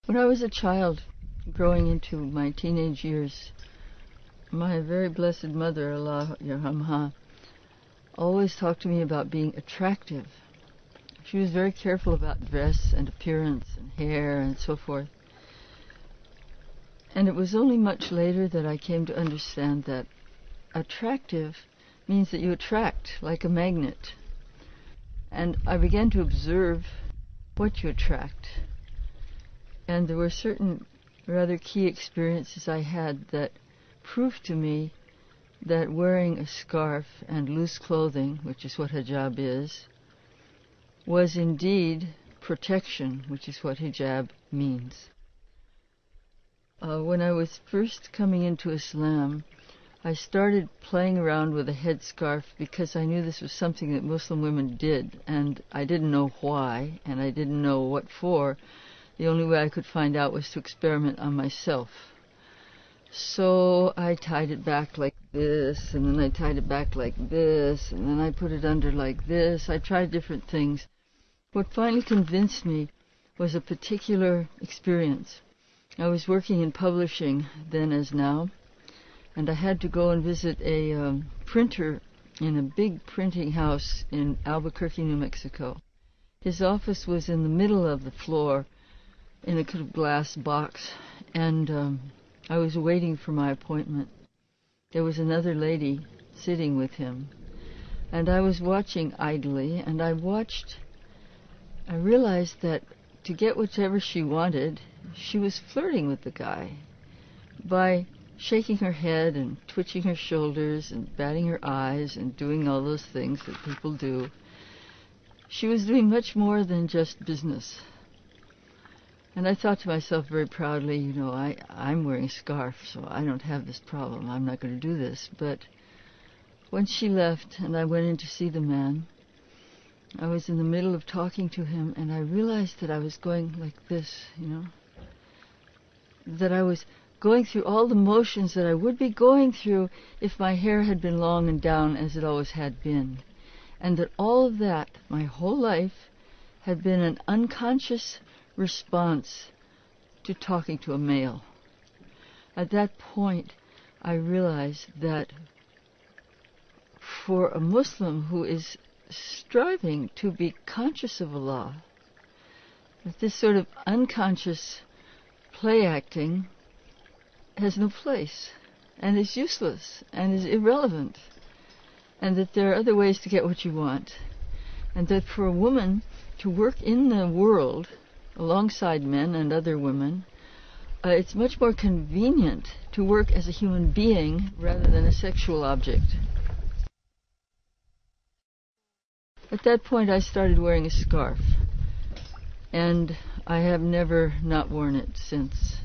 When I was a child, growing into my teenage years, my very blessed mother, Allah Yarhamha, always talked to me about being attractive. She was very careful about dress and appearance and hair and so forth. And it was only much later that I came to understand that attractive means that you attract like a magnet. And I began to observe what you attract. And there were certain rather key experiences I had that proved to me that wearing a scarf and loose clothing, which is what hijab is, was indeed protection, which is what hijab means. When I was first coming into Islam, I started playing around with a headscarf because I knew this was something that Muslim women did, and I didn't know why, and I didn't know what for. The only way I could find out was to experiment on myself. So I tied it back like this, and then I tied it back like this, and then I put it under like this. I tried different things. What finally convinced me was a particular experience. I was working in publishing then as now, and I had to go and visit a printer in a big printing house in Albuquerque, New Mexico. His office was in the middle of the floor in a kind of glass box, and I was waiting for my appointment. There was another lady sitting with him, and I was watching idly, and I realized that to get whatever she wanted, she was flirting with the guy by shaking her head and twitching her shoulders and batting her eyes and doing all those things that people do. She was doing much more than just business. And I thought to myself very proudly, you know, I'm wearing a scarf, so I don't have this problem. I'm not going to do this. But when she left and I went in to see the man, I was in the middle of talking to him, and I realized that I was going like this, you know, that I was going through all the motions that I would be going through if my hair had been long and down as it always had been. And that all of that, my whole life, had been an unconscious response to talking to a male. At that point, I realized that for a Muslim who is striving to be conscious of Allah, that this sort of unconscious play acting has no place and is useless and is irrelevant, and that there are other ways to get what you want, and that for a woman to work in the world alongside men and other women, it's much more convenient to work as a human being rather than a sexual object. At that point, I started wearing a scarf, and I have never not worn it since.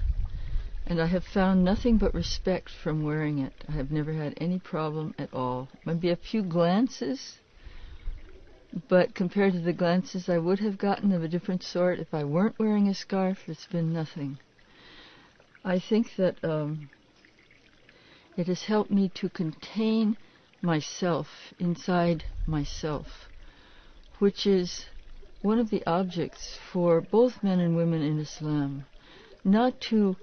And I have found nothing but respect from wearing it. I have never had any problem at all. Maybe a few glances, but compared to the glances I would have gotten of a different sort if I weren't wearing a scarf, it's been nothing. I think that it has helped me to contain myself inside myself, which is one of the objects for both men and women in Islam, not to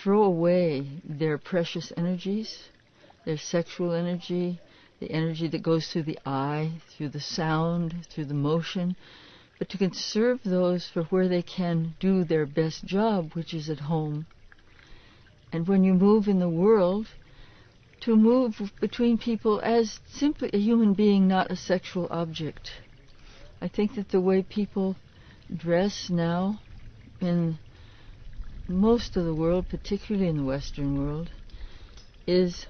throw away their precious energies, their sexual energy, the energy that goes through the eye, through the sound, through the motion, but to conserve those for where they can do their best job, which is at home. And when you move in the world, to move between people as simply a human being, not a sexual object. I think that the way people dress now in most of the world, particularly in the Western world, is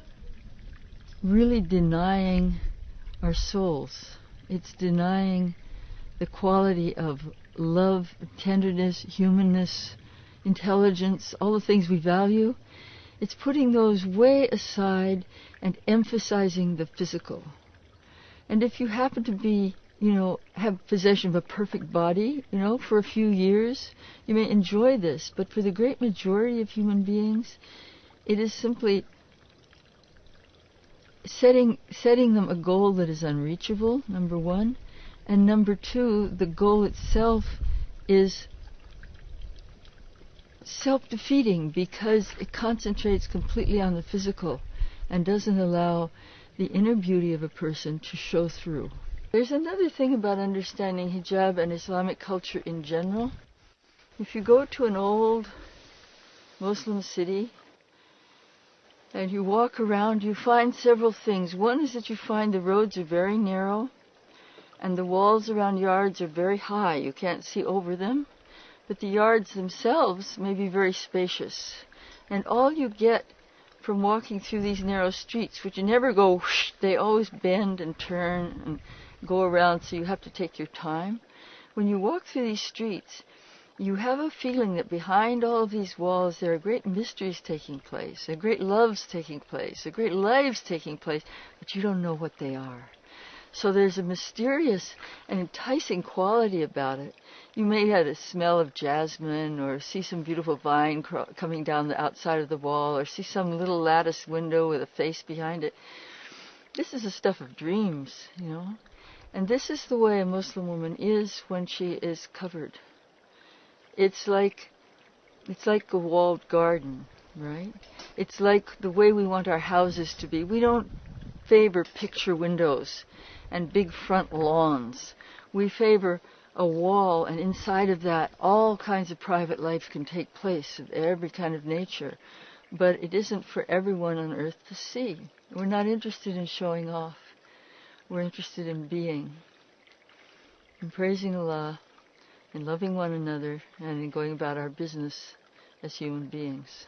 really denying our souls. It's denying the quality of love, tenderness, humanness, intelligence, all the things we value. It's putting those way aside and emphasizing the physical. And if you happen to be, have possession of a perfect body, for a few years, you may enjoy this. But for the great majority of human beings, it is simply setting them a goal that is unreachable, number one. And number two, the goal itself is self-defeating because it concentrates completely on the physical and doesn't allow the inner beauty of a person to show through. There's another thing about understanding hijab and Islamic culture in general. If you go to an old Muslim city and you walk around, you find several things. One is that you find the roads are very narrow and the walls around yards are very high. You can't see over them, but the yards themselves may be very spacious. And all you get from walking through these narrow streets, which you never go whoosh, they always bend and turn and go around, so you have to take your time. When you walk through these streets, you have a feeling that behind all of these walls there are great mysteries taking place, there are great loves taking place, there are great lives taking place, but you don't know what they are. So there's a mysterious and enticing quality about it. You may have a smell of jasmine, or see some beautiful vine coming down the outside of the wall, or see some little lattice window with a face behind it. This is the stuff of dreams, you know. And this is the way a Muslim woman is when she is covered. It's like a walled garden, right? It's like the way we want our houses to be. We don't favor picture windows and big front lawns. We favor a wall, and inside of that all kinds of private life can take place of every kind of nature. But it isn't for everyone on earth to see. We're not interested in showing off. We're interested in being, in praising Allah, in loving one another, and in going about our business as human beings.